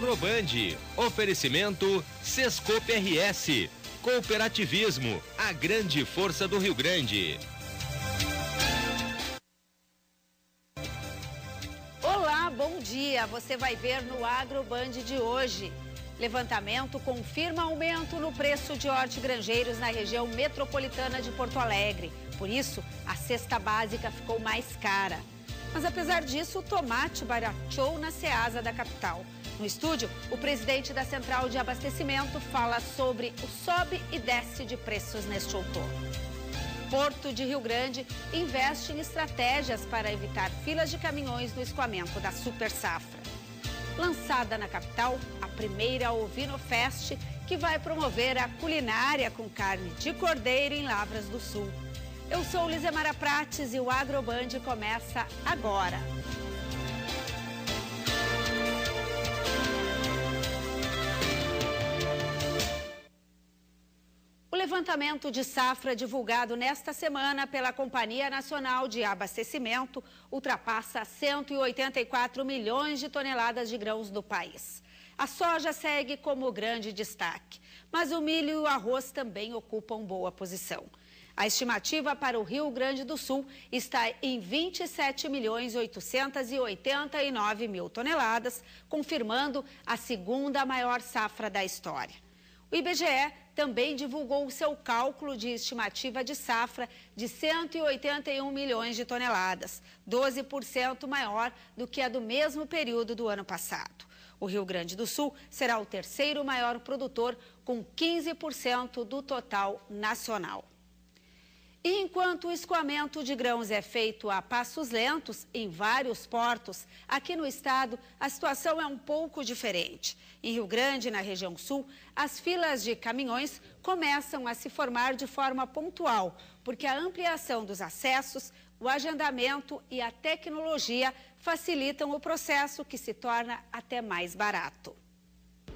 Agroband. Oferecimento Sescope RS. Cooperativismo, a grande força do Rio Grande. Olá, bom dia. Você vai ver no Agroband de hoje. Levantamento confirma aumento no preço de hortigranjeiros na região metropolitana de Porto Alegre. Por isso, a cesta básica ficou mais cara. Mas apesar disso, o tomate barateou na Ceasa da capital. No estúdio, o presidente da Central de Abastecimento fala sobre o sobe e desce de preços neste outono. Porto de Rio Grande investe em estratégias para evitar filas de caminhões no escoamento da Super Safra. Lançada na capital, a primeira Ovinofest, que vai promover a culinária com carne de cordeiro em Lavras do Sul. Eu sou Lizemara Prates e o Agroband começa agora. O levantamento de safra divulgado nesta semana pela Companhia Nacional de Abastecimento ultrapassa 184 milhões de toneladas de grãos do país. A soja segue como grande destaque, mas o milho e o arroz também ocupam boa posição. A estimativa para o Rio Grande do Sul está em 27.889.000 toneladas, confirmando a segunda maior safra da história. O IBGE também divulgou o seu cálculo de estimativa de safra de 181 milhões de toneladas, 12% maior do que a do mesmo período do ano passado. O Rio Grande do Sul será o terceiro maior produtor, com 15% do total nacional. E enquanto o escoamento de grãos é feito a passos lentos em vários portos, aqui no estado a situação é um pouco diferente. Em Rio Grande, na região sul, as filas de caminhões começam a se formar de forma pontual, porque a ampliação dos acessos, o agendamento e a tecnologia facilitam o processo, que se torna até mais barato.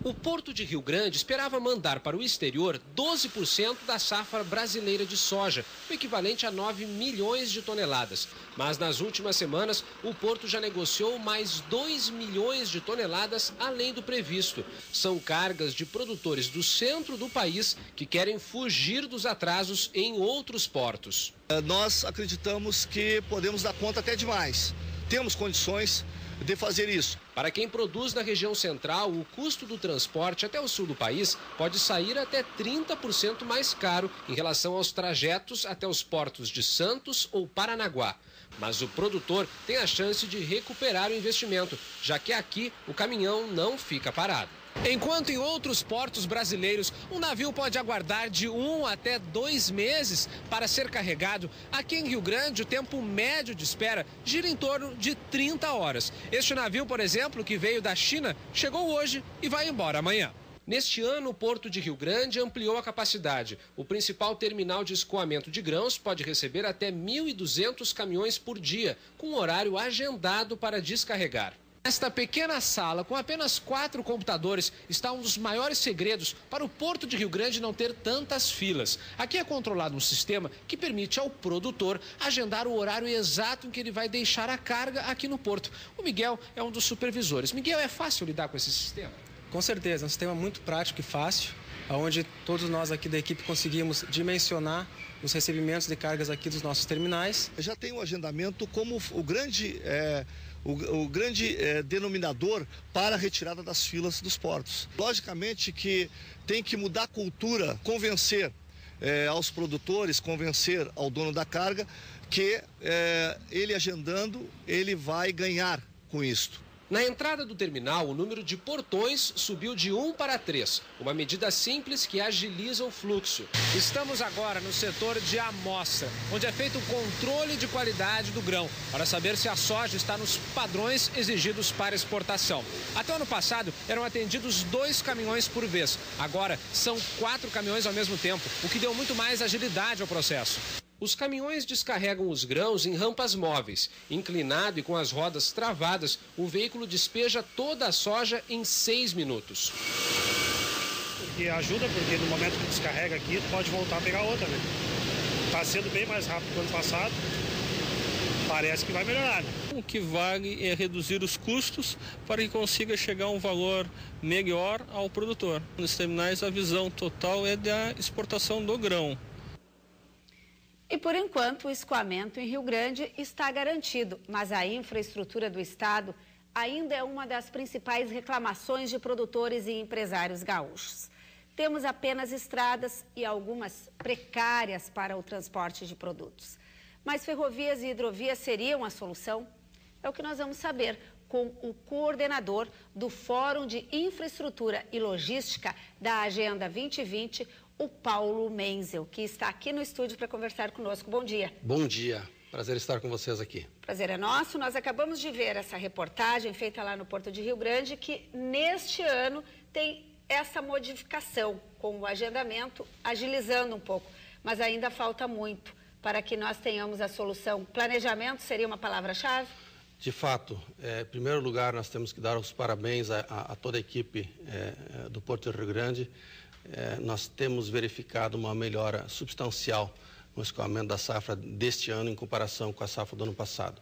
O Porto de Rio Grande esperava mandar para o exterior 12% da safra brasileira de soja, o equivalente a 9 milhões de toneladas. Mas nas últimas semanas, o Porto já negociou mais 2 milhões de toneladas além do previsto. São cargas de produtores do centro do país que querem fugir dos atrasos em outros portos. Nós acreditamos que podemos dar conta até de mais. Temos condições de fazer isso. Para quem produz na região central, o custo do transporte até o sul do país pode sair até 30% mais caro em relação aos trajetos até os portos de Santos ou Paranaguá. Mas o produtor tem a chance de recuperar o investimento, já que aqui o caminhão não fica parado. Enquanto em outros portos brasileiros, um navio pode aguardar de 1 até 2 meses para ser carregado, aqui em Rio Grande o tempo médio de espera gira em torno de 30 horas. Este navio, por exemplo, que veio da China, chegou hoje e vai embora amanhã. Neste ano, o Porto de Rio Grande ampliou a capacidade. O principal terminal de escoamento de grãos pode receber até 1.200 caminhões por dia, com horário agendado para descarregar. Esta pequena sala, com apenas 4 computadores, está um dos maiores segredos para o Porto de Rio Grande não ter tantas filas. Aqui é controlado um sistema que permite ao produtor agendar o horário exato em que ele vai deixar a carga aqui no porto. O Miguel é um dos supervisores. Miguel, é fácil lidar com esse sistema? Com certeza, é um sistema muito prático e fácil, onde todos nós aqui da equipe conseguimos dimensionar os recebimentos de cargas aqui dos nossos terminais. Já tem o agendamento como o grande denominador para a retirada das filas dos portos. Logicamente que tem que mudar a cultura, convencer aos produtores, convencer ao dono da carga que ele agendando, ele vai ganhar com isto. Na entrada do terminal, o número de portões subiu de 1 para 3, uma medida simples que agiliza o fluxo. Estamos agora no setor de amostra, onde é feito o controle de qualidade do grão, para saber se a soja está nos padrões exigidos para exportação. Até o ano passado, eram atendidos 2 caminhões por vez. Agora, são 4 caminhões ao mesmo tempo, o que deu muito mais agilidade ao processo. Os caminhões descarregam os grãos em rampas móveis. Inclinado e com as rodas travadas, o veículo despeja toda a soja em 6 minutos. Porque ajuda, porque no momento que descarrega aqui, pode voltar a pegar outra, né? Está sendo bem mais rápido que o ano passado. parece que vai melhorar, né? O que vale é reduzir os custos para que consiga chegar a um valor melhor ao produtor. Nos terminais, a visão total é da exportação do grão. E, por enquanto, o escoamento em Rio Grande está garantido, mas a infraestrutura do estado ainda é uma das principais reclamações de produtores e empresários gaúchos. Temos apenas estradas e algumas precárias para o transporte de produtos. Mas ferrovias e hidrovias seriam a solução? É o que nós vamos saber com o coordenador do Fórum de Infraestrutura e Logística da Agenda 2020, o Paulo Menzel, que está aqui no estúdio para conversar conosco. Bom dia. Bom dia. Prazer estar com vocês aqui. Prazer é nosso. Nós acabamos de ver essa reportagem feita lá no Porto de Rio Grande, que neste ano tem essa modificação com o agendamento, agilizando um pouco, mas ainda falta muito para que nós tenhamos a solução. Planejamento seria uma palavra-chave? De fato, em primeiro lugar, nós temos que dar os parabéns a toda a equipe do Porto de Rio Grande. Nós temos verificado uma melhora substancial no escoamento da safra deste ano em comparação com a safra do ano passado.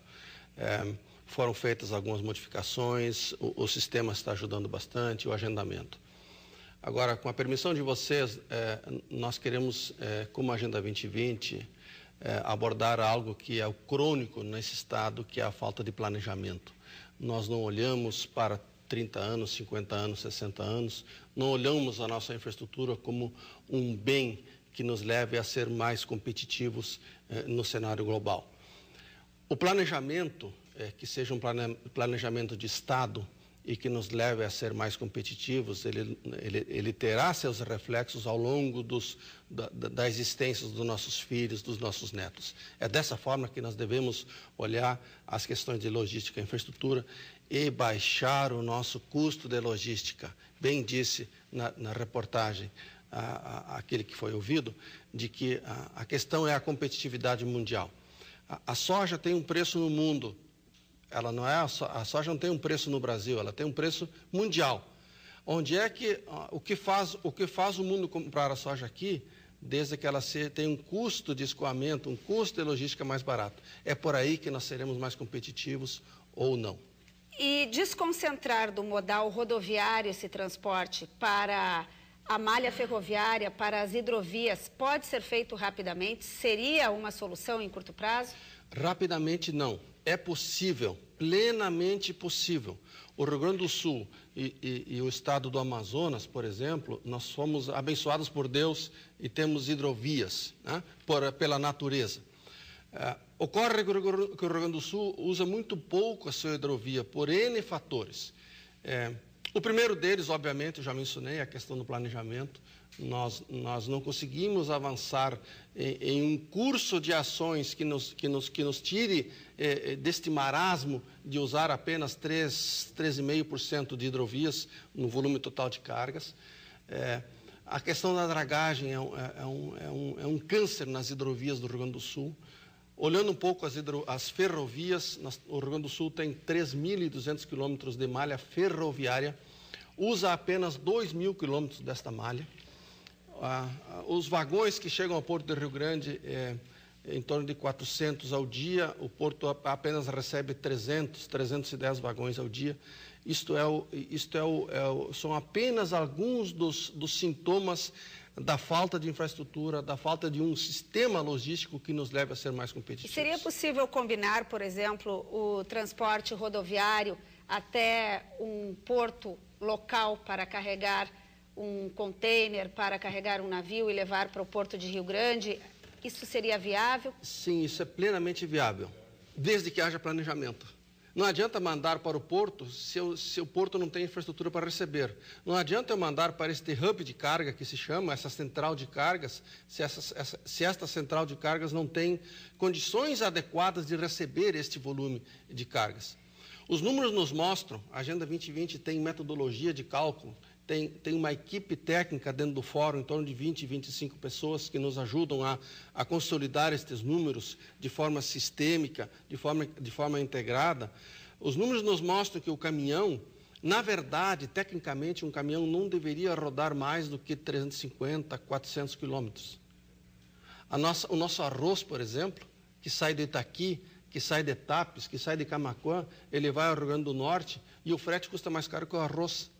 Foram feitas algumas modificações, o sistema está ajudando bastante, o agendamento. Agora, com a permissão de vocês, nós queremos, como Agenda 2020, abordar algo que é o crônico nesse estado, que é a falta de planejamento. Nós não olhamos para 30 anos, 50 anos, 60 anos, não olhamos a nossa infraestrutura como um bem que nos leve a ser mais competitivos no cenário global. O planejamento, que seja um planejamento de Estado e que nos leve a ser mais competitivos, ele terá seus reflexos ao longo da existência dos nossos filhos, dos nossos netos. É dessa forma que nós devemos olhar as questões de logística e infraestrutura e baixar o nosso custo de logística. Bem disse na reportagem aquele que foi ouvido, de que a questão é a competitividade mundial. A soja tem um preço no mundo. Ela não é a soja não tem um preço no Brasil, ela tem um preço mundial. Onde é que o que faz o mundo comprar a soja aqui, desde que ela tenha um custo de escoamento, um custo de logística mais barato? É por aí que nós seremos mais competitivos ou não. E desconcentrar do modal rodoviário esse transporte para a malha ferroviária, para as hidrovias, pode ser feito rapidamente? Seria uma solução em curto prazo? Rapidamente não. É possível, plenamente possível. O Rio Grande do Sul e o estado do Amazonas, por exemplo, nós fomos abençoados por Deus e temos hidrovias, né, pela natureza. Ocorre que o Rio Grande do Sul usa muito pouco a sua hidrovia por N fatores. O primeiro deles, obviamente, eu já mencionei, a questão do planejamento. Nós não conseguimos avançar em um curso de ações que nos tire deste marasmo de usar apenas 3,5% de hidrovias no volume total de cargas. A questão da dragagem é um câncer nas hidrovias do Rio Grande do Sul. Olhando um pouco as ferrovias, o Rio Grande do Sul tem 3.200 quilômetros de malha ferroviária, usa apenas 2.000 quilômetros desta malha. Os vagões que chegam ao Porto de Rio Grande, em torno de 400 ao dia, o Porto apenas recebe 310 vagões ao dia. São apenas alguns dos sintomas da falta de infraestrutura, da falta de um sistema logístico que nos leve a ser mais competitivos. E seria possível combinar, por exemplo, o transporte rodoviário até um porto local para carregar um container, para carregar um navio e levar para o Porto de Rio Grande? Isso seria viável? Sim, isso é plenamente viável, desde que haja planejamento. Não adianta mandar para o porto se o porto não tem infraestrutura para receber. Não adianta eu mandar para este hub de carga que se chama, essa central de cargas, se esta central de cargas não tem condições adequadas de receber este volume de cargas. Os números nos mostram, a Agenda 2020 tem metodologia de cálculo, tem uma equipe técnica dentro do fórum, em torno de 20, 25 pessoas que nos ajudam a consolidar estes números de forma sistêmica, de forma integrada. Os números nos mostram que o caminhão, na verdade, tecnicamente, um caminhão não deveria rodar mais do que 350, 400 quilômetros. O nosso arroz, por exemplo, que sai do Itaqui, que sai de Tapes, que sai de Camaquã, ele vai ao Rio Grande do Norte e o frete custa mais caro que o arroz.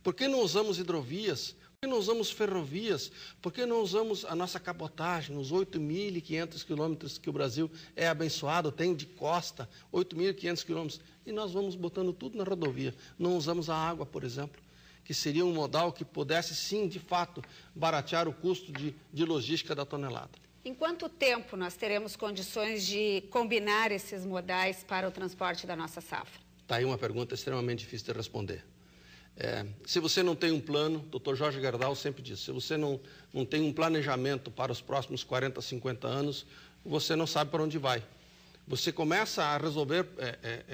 Por que não usamos hidrovias? Por que não usamos ferrovias? Por que não usamos a nossa cabotagem, os 8.500 quilômetros que o Brasil é abençoado, tem de costa, 8.500 quilômetros, e nós vamos botando tudo na rodovia. Não usamos a água, por exemplo, que seria um modal que pudesse, sim, de fato, baratear o custo de logística da tonelada. Em quanto tempo nós teremos condições de combinar esses modais para o transporte da nossa safra? Está aí uma pergunta extremamente difícil de responder. Se você não tem um plano, o Dr. Jorge Gerdau sempre diz, se você não tem um planejamento para os próximos 40, 50 anos, você não sabe para onde vai. Você começa a resolver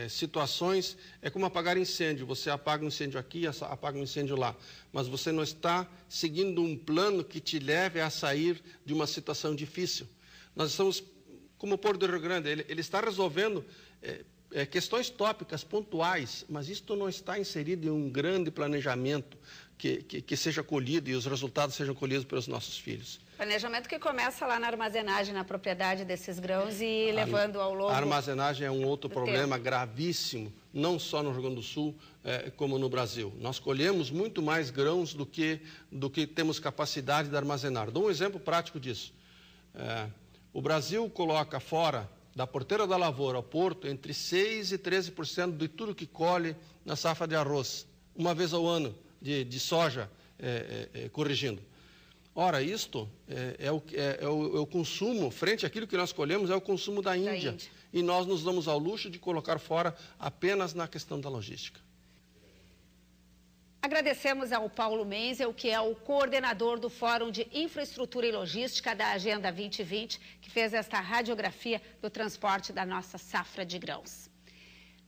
situações, é como apagar incêndio, você apaga um incêndio aqui, apaga um incêndio lá, mas você não está seguindo um plano que te leve a sair de uma situação difícil. Nós estamos, como o Porto do Rio Grande, ele está resolvendo questões tópicas, pontuais, mas isto não está inserido em um grande planejamento que seja colhido e os resultados sejam colhidos pelos nossos filhos. Planejamento que começa lá na armazenagem, na propriedade desses grãos e levando ao longo... A armazenagem é um outro problema gravíssimo, não só no Rio Grande do Sul, como no Brasil. Nós colhemos muito mais grãos do que temos capacidade de armazenar. Dou um exemplo prático disso. O Brasil coloca fora da porteira da lavoura ao porto entre 6% e 13% de tudo que colhe na safra de arroz, uma vez ao ano, de soja, corrigindo. Ora, isto é o consumo, frente àquilo que nós colhemos, é o consumo da Índia. E nós nos damos ao luxo de colocar fora apenas na questão da logística. Agradecemos ao Paulo Menzel, que é o coordenador do Fórum de Infraestrutura e Logística da Agenda 2020, que fez esta radiografia do transporte da nossa safra de grãos.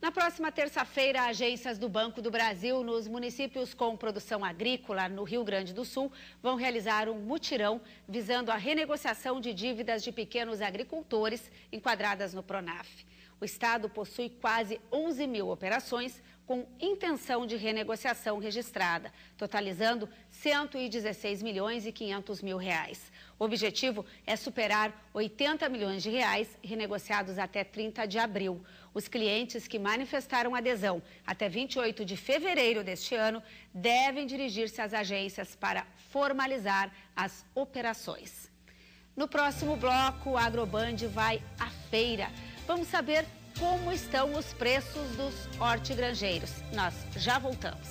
Na próxima terça-feira, agências do Banco do Brasil nos municípios com produção agrícola no Rio Grande do Sul vão realizar um mutirão visando a renegociação de dívidas de pequenos agricultores enquadradas no Pronaf. O Estado possui quase 11 mil operações com intenção de renegociação registrada, totalizando 116 milhões e 500 mil reais. O objetivo é superar 80 milhões de reais renegociados até 30 de abril. Os clientes que manifestaram adesão até 28 de fevereiro deste ano devem dirigir-se às agências para formalizar as operações. No próximo bloco, o Agroband vai à feira. Vamos saber como estão os preços dos hortigranjeiros. Nós já voltamos.